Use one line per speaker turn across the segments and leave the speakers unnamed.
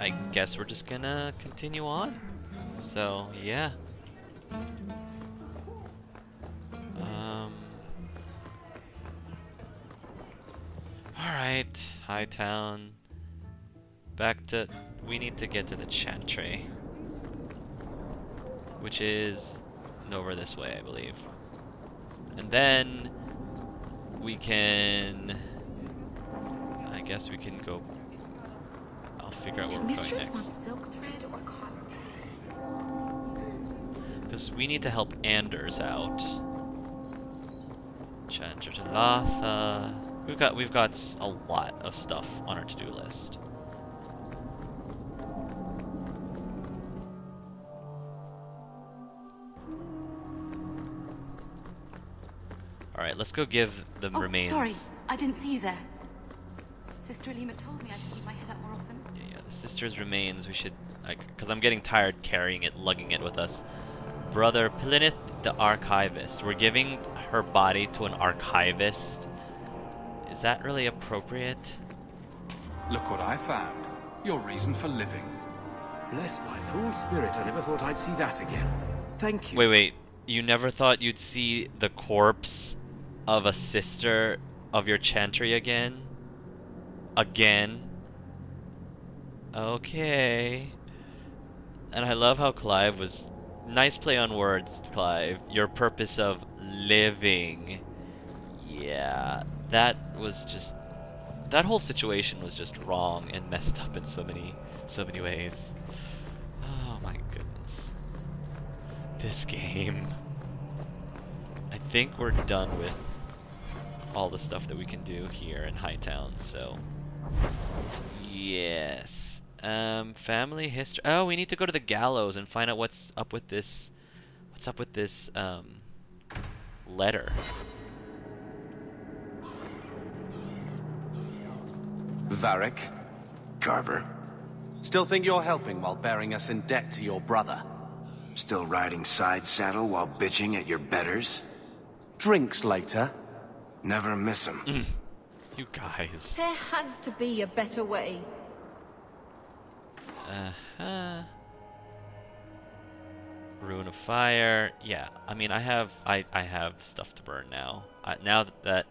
I guess we're just gonna continue on. So, yeah. Alright, Hightown. Back to... We need to get to the Chantry. Which is over this way, I believe. And then... we can... I guess we can go... I'll figure out where we're going next.
Silk thread or cotton?
Because we need to help Anders out. Chanter to Latha. We've got a lot of stuff on our to-do list. All right, let's go give the remains.
Sorry, I didn't see you there. Sister Alima told me I should keep my head up more often.
Yeah, the sister's remains. We should, because I'm getting tired carrying it, lugging it with us. Brother Plinith, the archivist. We're giving her body to an archivist. Is that really appropriate?
Look what I found. Your reason for living.
Bless my fool spirit, I never thought I'd see that again. Thank you.
Wait. You never thought you'd see the corpse of a sister of your Chantry again? Again? Okay. And I love how Clive was... Nice play on words, Clive. Your purpose of living. Yeah, that was just... That whole situation was just wrong and messed up in so many ways. Oh my goodness. This game. I think we're done with all the stuff that we can do here in Hightown, so... Yes. Family history... Oh, we need to go to the Gallows and find out what's up with this... What's up with this, letter.
Varric?
Carver.
Still think you're helping while bearing us in debt to your brother?
Still riding side saddle while bitching at your betters?
Drinks later?
Never miss 'em.
You guys.
There has to be a better way.
Ruin of Fire. Yeah, I mean, I have stuff to burn now. Now that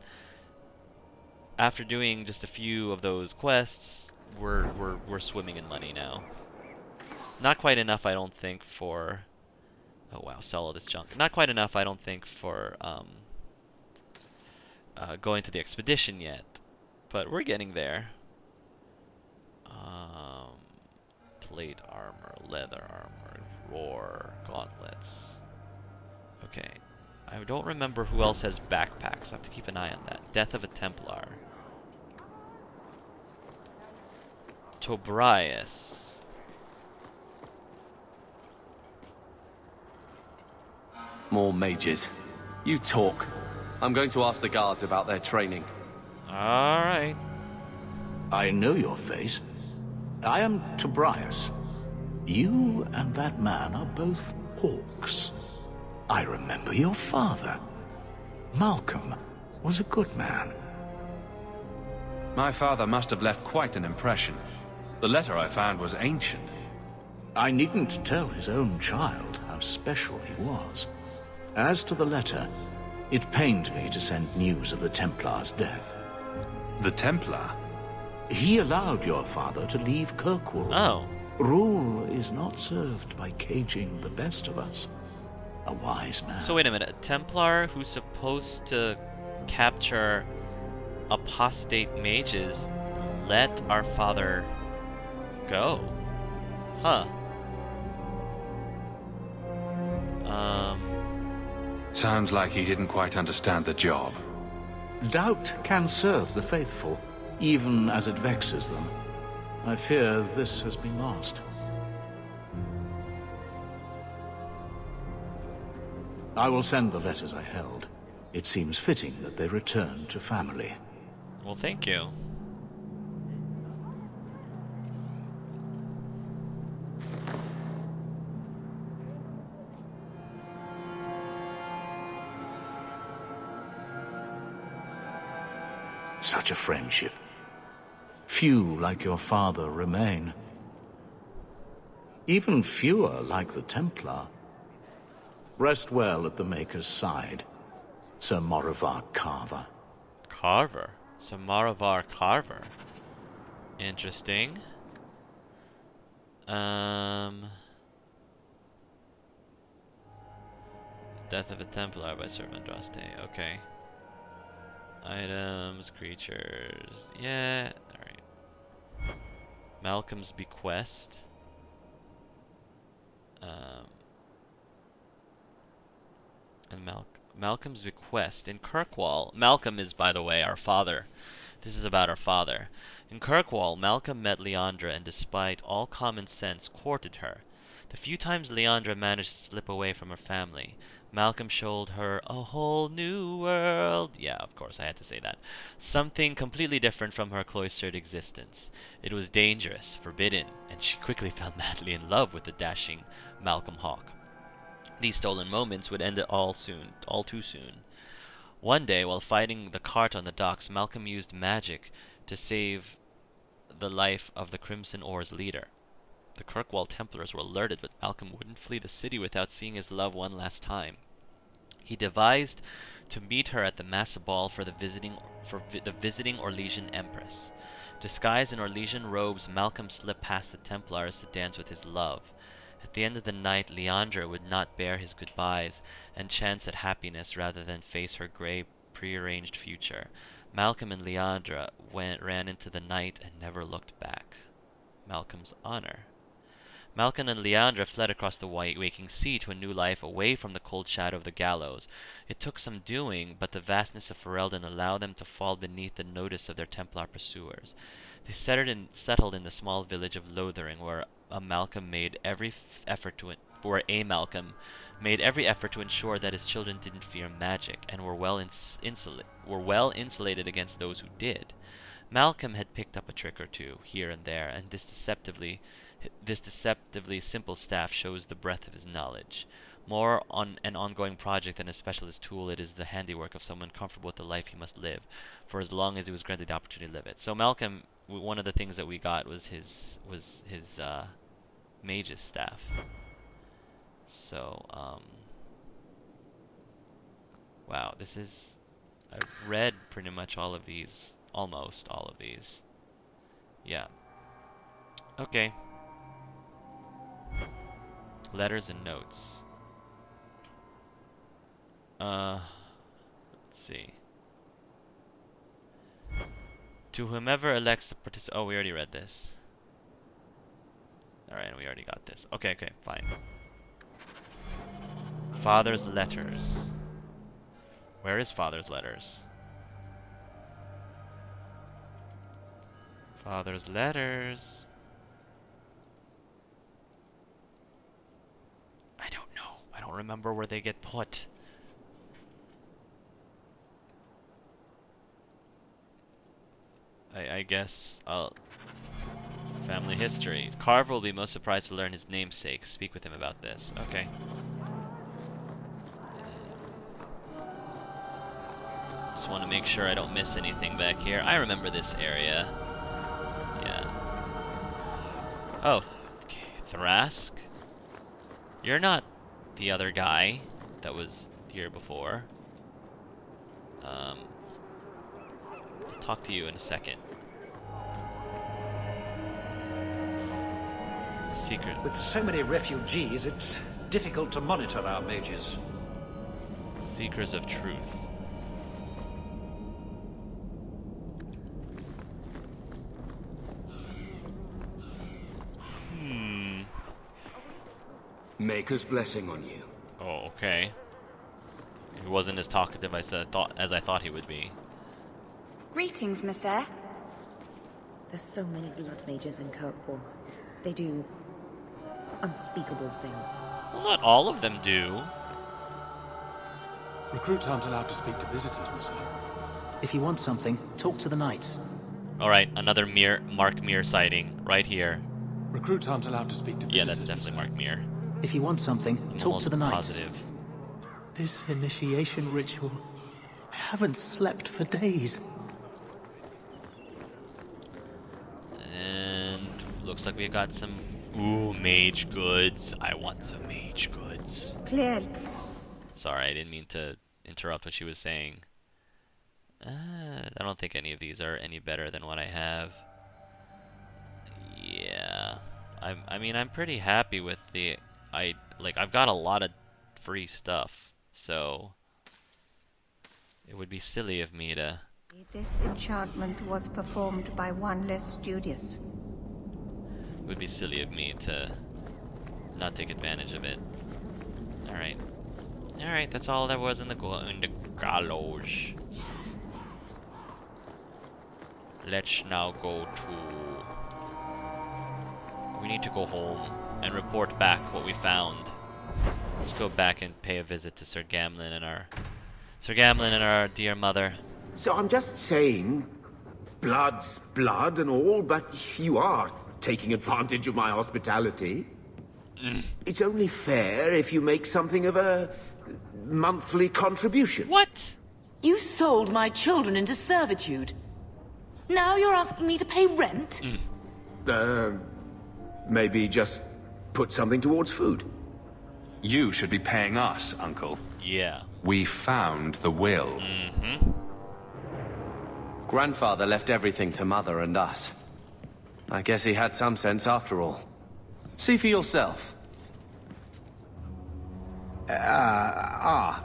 after doing just a few of those quests, we're swimming in money now. Not quite enough, I don't think, for... Oh wow, sell all this junk. Not quite enough, I don't think, for going to the expedition yet. But we're getting there. Plate armor, leather armor, roar, gauntlets. Okay. I don't remember who else has backpacks. I have to keep an eye on that. Death of a Templar. Tobrias.
More mages. You talk. I'm going to ask the guards about their training.
Alright.
I know your face. I am Tobrias. You and that man are both Hawkes. I remember your father. Malcolm was a good man.
My father must have left quite an impression. The letter I found was ancient.
I needn't tell his own child how special he was. As to the letter, it pained me to send news of the Templar's death.
The Templar?
He allowed your father to leave Kirkwall.
Oh.
Rule is not served by caging the best of us. A wise man.
So wait a minute. A Templar who's supposed to capture apostate mages let our father go? Huh.
Sounds like he didn't quite understand the job.
Doubt can serve the faithful, even as it vexes them. I fear this has been lost. I will send the letters I held. It seems fitting that they return to family.
Well, thank you.
Such a friendship. Few like your father remain. Even fewer like the Templar. Rest well at the Maker's side, Sir Morivar Carver.
Carver? Sir Morivar Carver. Interesting. Death of a Templar by Sir Andraste. Okay. Items, creatures. Yeah, alright. Malcolm's Bequest. And Malcolm's Bequest. In Kirkwall, Malcolm is, by the way, our father. This is about our father. In Kirkwall, Malcolm met Leandra and despite all common sense, courted her. The few times Leandra managed to slip away from her family, Malcolm showed her a whole new world. Yeah, of course, I had to say that. Something completely different from her cloistered existence. It was dangerous, forbidden, and she quickly fell madly in love with the dashing Malcolm Hawke. These stolen moments would end all too soon. One day, while fighting the cart on the docks, Malcolm used magic to save the life of the Crimson Oar's leader. The Kirkwall Templars were alerted, but Malcolm wouldn't flee the city without seeing his love one last time. He devised to meet her at the massive ball for the visiting Orlesian Empress. Disguised in Orlesian robes, Malcolm slipped past the Templars to dance with his love. At the end of the night, Leandra would not bear his goodbyes and chance at happiness rather than face her grey, prearranged future. Malcolm and Leandra ran into the night and never looked back. Malcolm's honor. Malcolm and Leandra fled across the waking sea to a new life away from the cold shadow of the Gallows. It took some doing, but the vastness of Ferelden allowed them to fall beneath the notice of their Templar pursuers. They settled in the small village of Lothering, where Malcolm made every effort to ensure that his children didn't fear magic and were well insulated against those who did. Malcolm had picked up a trick or two here and there, and this deceptively simple staff shows the breadth of his knowledge. More on an ongoing project than a specialist tool, it is the handiwork of someone comfortable with the life he must live, for as long as he was granted the opportunity to live it. So Malcolm, one of the things that we got was his mage's staff. So, wow, I've read pretty much all of these, almost all of these. Yeah. Okay. Letters and notes. Let's see. To whomever elects to participate. Oh, we already read this. Alright, we already got this. Okay, fine. Father's letters. Where is Father's letters? Father's letters. I don't know. I don't remember where they get put. I guess I'll... Family history. Carver will be most surprised to learn his namesake. Speak with him about this. Okay. Just want to make sure I don't miss anything back here. I remember this area. Yeah. Oh. Okay. Thrask? You're not the other guy that was here before. I'll talk to you in a second. Secret.
With so many refugees, it's difficult to monitor our mages.
Seekers of Truth.
Maker's blessing on you.
Oh, okay. He wasn't as talkative as I thought he would be.
Greetings, Monsieur.
There's so many blood mages in Kirkwall. They do unspeakable things.
Well, not all of them do.
Recruits aren't allowed to speak to visitors, monsieur.
If you want something, talk to the knights.
Alright, another Mark Meer sighting right here.
Recruits aren't allowed to speak to visitors.
Yeah, that's definitely Mark Meer.
If you want something, talk to the knights.
Positive.
This initiation ritual. I haven't slept for days.
And looks like we got some Ooh, mage goods. I want some mage goods.
Clearly.
Sorry, I didn't mean to interrupt what she was saying. I don't think any of these are any better than what I have. Yeah. I mean, I'm pretty happy with the... I've got a lot of free stuff, so... It would be silly of me to...
This enchantment was performed by one less studious.
It would be silly of me to not take advantage of it. Alright. Alright, that's all there was in the Gallows. Let's now go to... We need to go home and report back what we found. Let's go back and pay a visit to Sir Gamlen and our dear mother.
So I'm just saying, blood's blood and all, but you are taking advantage of my hospitality. It's only fair if you make something of a monthly contribution.
What?
You sold my children into servitude. Now you're asking me to pay rent?
Maybe just put something towards food.
You should be paying us, Uncle.
Yeah.
We found the will.
Grandfather left everything to Mother and us. I guess he had some sense after all. See for yourself.
I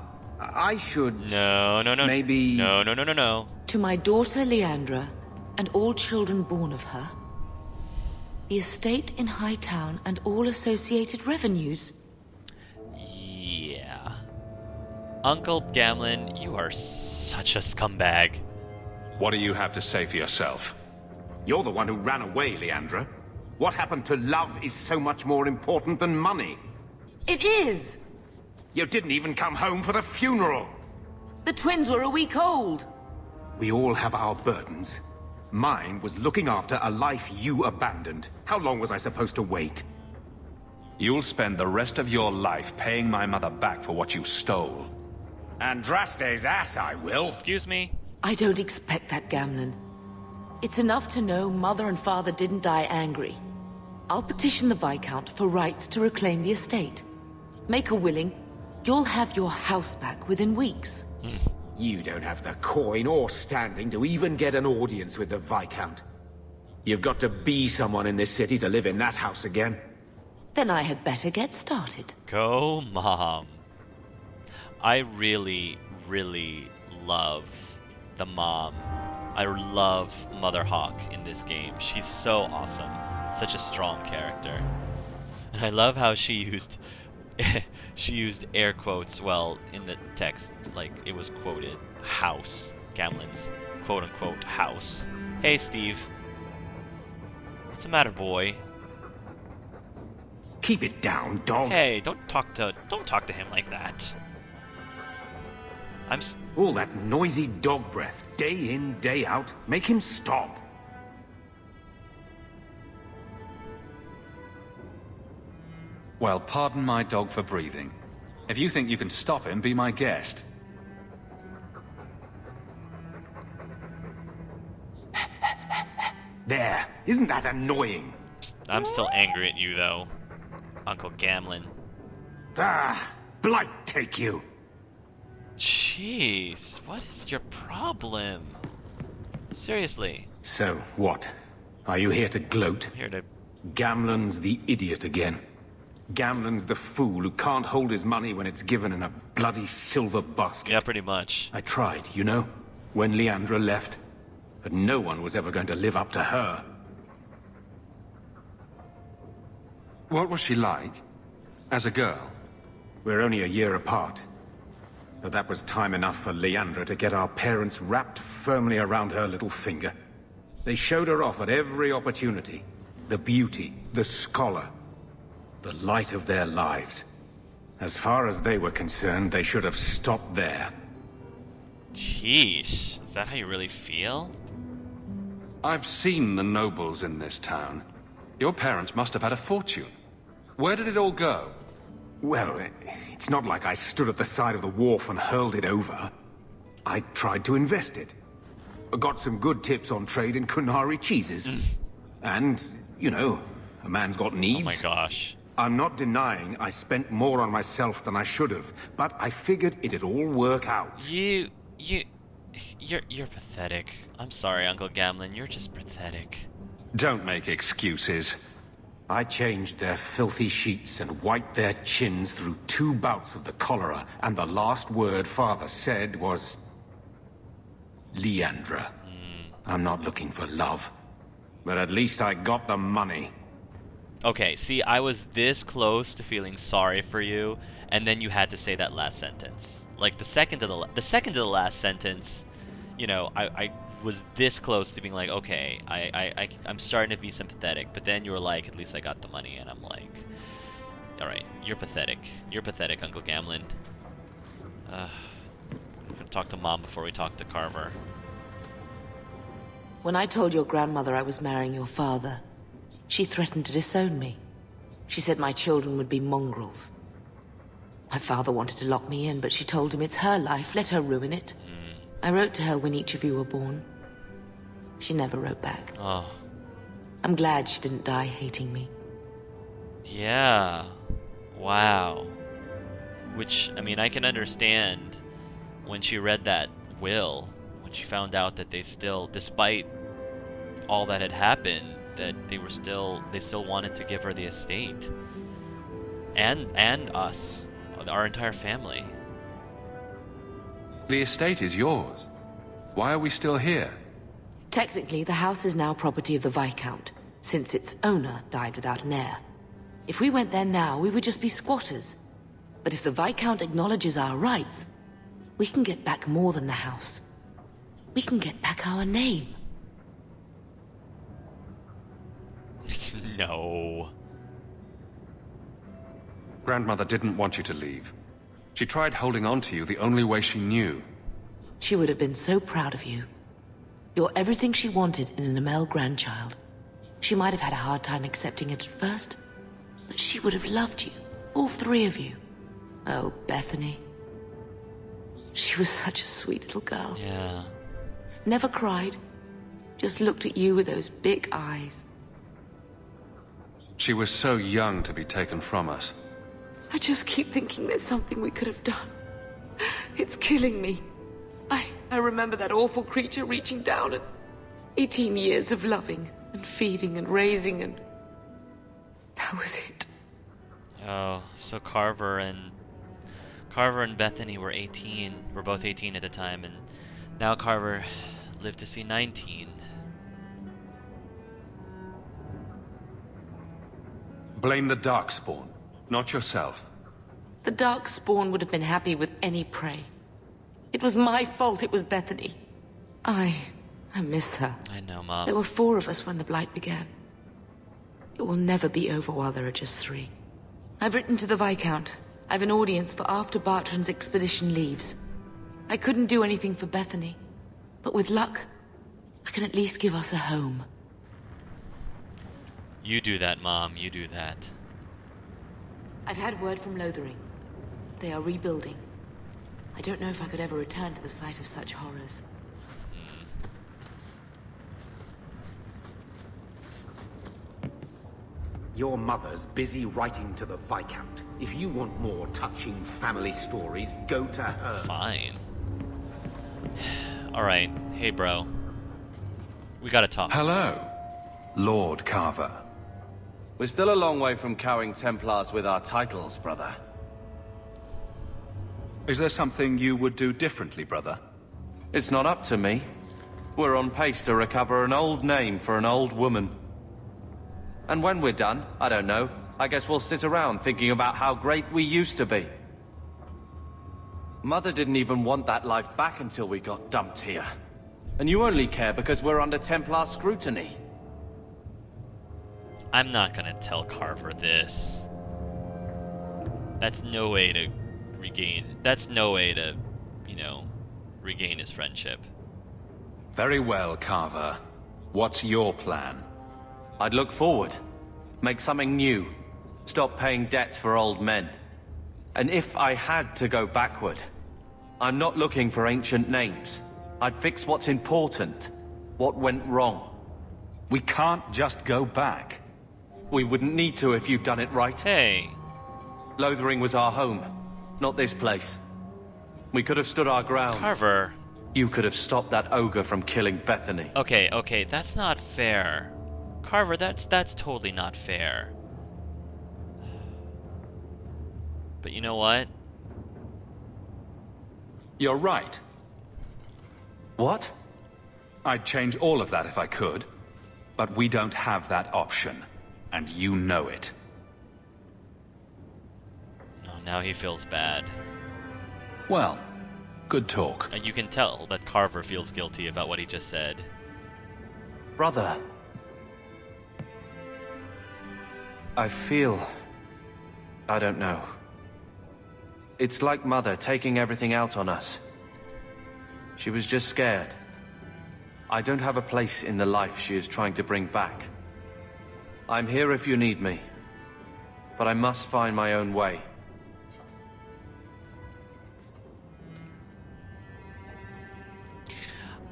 should...
No.
Maybe...
No.
To my daughter Leandra, and all children born of her, the estate in Hightown and all associated revenues.
Yeah. Uncle Gamlen, you are such a scumbag.
What do you have to say for yourself?
You're the one who ran away, Leandra. What happened to love is so much more important than money.
It is!
You didn't even come home for the funeral.
The twins were a week old.
We all have our burdens. Mine was looking after a life you abandoned. How long was I supposed to wait?
You'll spend the rest of your life paying my mother back for what you stole.
Andraste's ass, I will.
Excuse me?
I don't expect that, Gamlen. It's enough to know Mother and Father didn't die angry. I'll petition the Viscount for rights to reclaim the estate. Make a willing, you'll have your house back within weeks.
You don't have the coin or standing to even get an audience with the Viscount. You've got to be someone in this city to live in that house again.
Then I had better get started.
Go, Mom. I really love the mom. I love Mother Hawke in this game. She's so awesome. Such a strong character. And I love how she used she used air quotes, well, in the text, like it was quoted, house. Gamlen's quote-unquote house. Hey, Steve. What's the matter, boy?
Keep it down, dog.
Hey, don't talk to him like that.
All that noisy dog breath, day in, day out, make him stop.
Well, pardon my dog for breathing. If you think you can stop him, be my guest.
There. Isn't that annoying?
I'm still angry at you, though, Uncle Gamlen.
Ah, blight take you.
Jeez, what is your problem? Seriously.
So, what? Are you here to gloat?
I'm here to...
Gamlen's the idiot again. Gamlen's the fool who can't hold his money when it's given in a bloody silver basket.
Yeah, pretty much.
I tried, you know, when Leandra left. But no one was ever going to live up to her.
What was she like? As a girl?
We're only a year apart. But that was time enough for Leandra to get our parents wrapped firmly around her little finger. They showed her off at every opportunity. The beauty, the scholar, the light of their lives. As far as they were concerned, they should have stopped there.
Jeez, is that how you really feel?
I've seen the nobles in this town. Your parents must have had a fortune. Where did it all go?
Well, it's not like I stood at the side of the wharf and hurled it over. I tried to invest it. Got some good tips on trade in Qunari cheeses. And, you know, A man's got needs.
Oh my gosh.
I'm not denying I spent more on myself than I should have, but I figured it'd all work out.
You're pathetic. I'm sorry, Uncle Gamlin. You're just pathetic.
Don't make excuses.
I changed their filthy sheets and wiped their chins through 2 bouts of the cholera, and the last word Father said was... Leandra. I'm not looking for love, but at least I got the money.
Okay, see, I was this close to feeling sorry for you, and then you had to say that last sentence. Like, the second to the last sentence, you know, I was this close to being like, okay, I'm starting to be sympathetic, but then you were like, at least I got the money, and I'm like, alright, you're pathetic. You're pathetic, Uncle Gamlin. I'm gonna talk to Mom before we talk to Carver.
When I told your grandmother I was marrying your father, she threatened to disown me. She said my children would be mongrels. My father wanted to lock me in, but she told him it's her life, let her ruin it. I wrote to her when each of you were born. She never wrote back.
Oh.
I'm glad she didn't die hating me.
Yeah. Wow. Which, I mean, I can understand when she read that will, when she found out that they still, despite all that had happened, that they still wanted to give her the estate. And us, our entire family.
The estate is yours. Why are we still here?
Technically, the house is now property of the Viscount, since its owner died without an heir. If we went there now, we would just be squatters. But if the Viscount acknowledges our rights, we can get back more than the house. We can get back our name.
No.
Grandmother didn't want you to leave. She tried holding on to you the only way she knew.
She would have been so proud of you. You're everything she wanted in an Amel grandchild. She might have had a hard time accepting it at first, but she would have loved you, all 3 of you. Oh, Bethany. She was such a sweet little girl.
Yeah.
Never cried, just looked at you with those big eyes.
She was so young to be taken from us.
I just keep thinking there's something we could have done. It's killing me. I remember that awful creature reaching down and 18 years of loving and feeding and raising, and that was it.
Oh, so Carver and Bethany were 18. Were both 18 at the time, and now Carver lived to see 19.
Blame the Darkspawn, not yourself.
The Darkspawn would have been happy with any prey. It was my fault it was Bethany. I miss her.
I know, Mom.
There were 4 of us when the Blight began. It will never be over while there are just 3. I've written to the Viscount. I've an audience for after Bartran's expedition leaves. I couldn't do anything for Bethany, but with luck, I can at least give us a home.
You do that, Mom. You do that.
I've had word from Lothering. They are rebuilding. I don't know if I could ever return to the site of such horrors.
Your mother's busy writing to the Viscount. If you want more touching family stories, go to her.
Fine. Alright. Hey, bro. We gotta talk.
Hello, Lord Carver.
We're still a long way from cowing Templars with our titles, brother.
Is there something you would do differently, brother?
It's not up to me. We're on pace to recover an old name for an old woman. And when we're done, I don't know, I guess we'll sit around thinking about how great we used to be. Mother didn't even want that life back until we got dumped here. And you only care because we're under Templar scrutiny.
I'm not gonna tell Carver this. That's no way to you know, regain his friendship.
Very well, Carver. What's your plan?
I'd look forward. Make something new. Stop paying debts for old men. And if I had to go backward, I'm not looking for ancient names. I'd fix what's important. What went wrong.
We can't just go back.
We wouldn't need to if you'd done it right.
Hey.
Lothering was our home, not this place. We could have stood our ground.
Carver.
You could have stopped that ogre from killing Bethany.
Okay, that's not fair. Carver, that's totally not fair. But you know what?
You're right.
What?
I'd change all of that if I could. But we don't have that option. And you know it.
Oh, now he feels bad.
Well, good talk.
And you can tell that Carver feels guilty about what he just said.
Brother. I feel... I don't know. It's like Mother taking everything out on us. She was just scared. I don't have a place in the life she is trying to bring back. I'm here if you need me. But I must find my own way.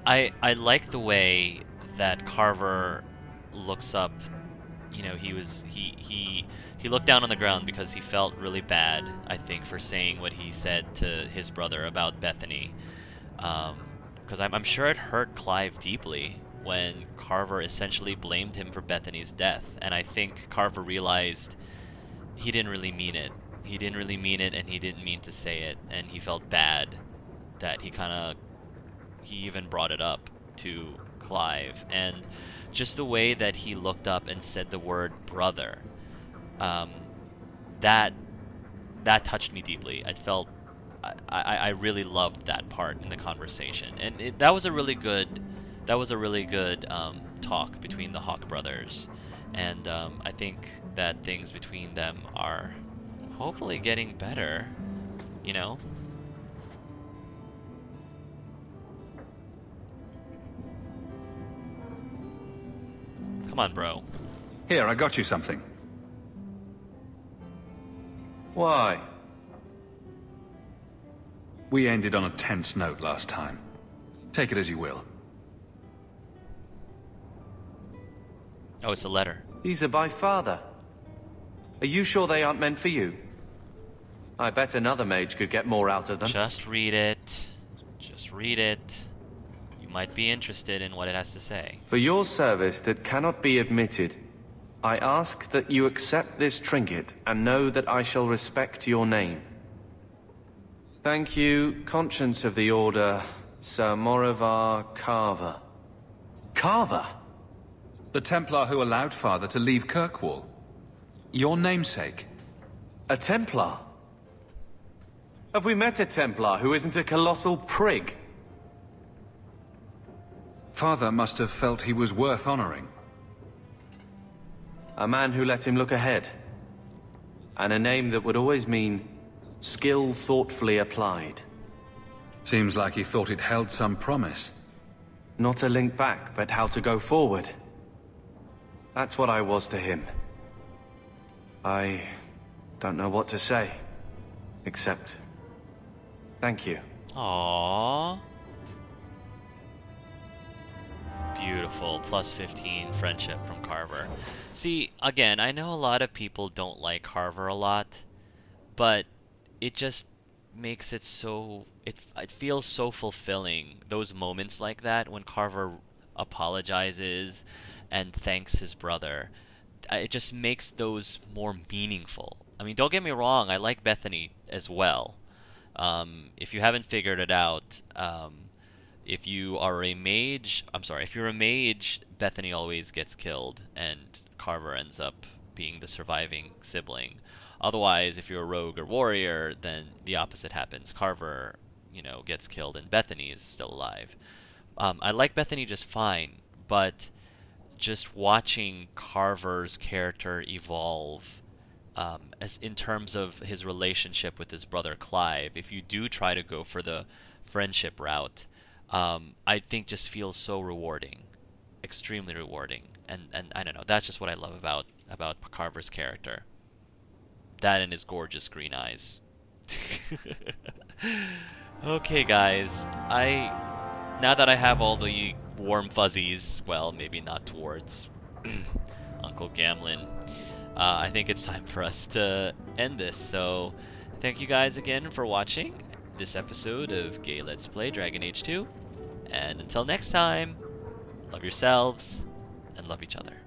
I like the way that Carver looks up. You know, he looked down on the ground because he felt really bad, I think, for saying what he said to his brother about Bethany. Because I'm sure it hurt Clive deeply when Carver essentially blamed him for Bethany's death. And I think Carver realized he didn't really mean it. He didn't really mean it, and he didn't mean to say it. And he felt bad that he even brought it up to Clive. And just the way that he looked up and said the word brother, that touched me deeply. I really loved that part in the conversation, and that was a really good talk between the Hawke brothers, and I think that things between them are hopefully getting better, you know. Come on, bro.
Here, I got you something.
Why?
We ended on a tense note last time. Take it as you will.
Oh, it's a letter.
These are by Father. Are you sure they aren't meant for you? I bet another mage could get more out of them.
Just read it. Just read it. You might be interested in what it has to say.
For your service that cannot be admitted, I ask that you accept this trinket and know that I shall respect your name. Thank you, Conscience of the Order, Sir Morivar Carver. Carver?
The Templar who allowed Father to leave Kirkwall. Your namesake.
A Templar? Have we met a Templar who isn't a colossal prig?
Father must have felt he was worth honoring.
A man who let him look ahead. And a name that would always mean skill thoughtfully applied.
Seems like he thought it held some promise.
Not a link back, but how to go forward. That's what I was to him. I don't know what to say, except thank you.
Aww. Beautiful. Plus 15 friendship from Carver. See, again, I know a lot of people don't like Carver a lot, but it just makes it so... It feels so fulfilling, those moments like that, when Carver apologizes and thanks his brother. It just makes those more meaningful. I mean, don't get me wrong, I like Bethany as well. If you haven't figured it out, if you are a mage... I'm sorry, if you're a mage, Bethany always gets killed, and Carver ends up being the surviving sibling. Otherwise, if you're a rogue or warrior, then the opposite happens. Carver, you know, gets killed and Bethany is still alive. I like Bethany just fine, but just watching Carver's character evolve, as in terms of his relationship with his brother Clive, if you do try to go for the friendship route, I think just feels so rewarding, extremely rewarding, and I don't know, that's just what I love about Carver's character. That and his gorgeous green eyes. Okay, guys, now that I have all the warm fuzzies, well, maybe not towards Uncle Gamlin, I think it's time for us to end this. So, thank you guys again for watching this episode of Gay Let's Play Dragon Age 2. And until next time, love yourselves and love each other.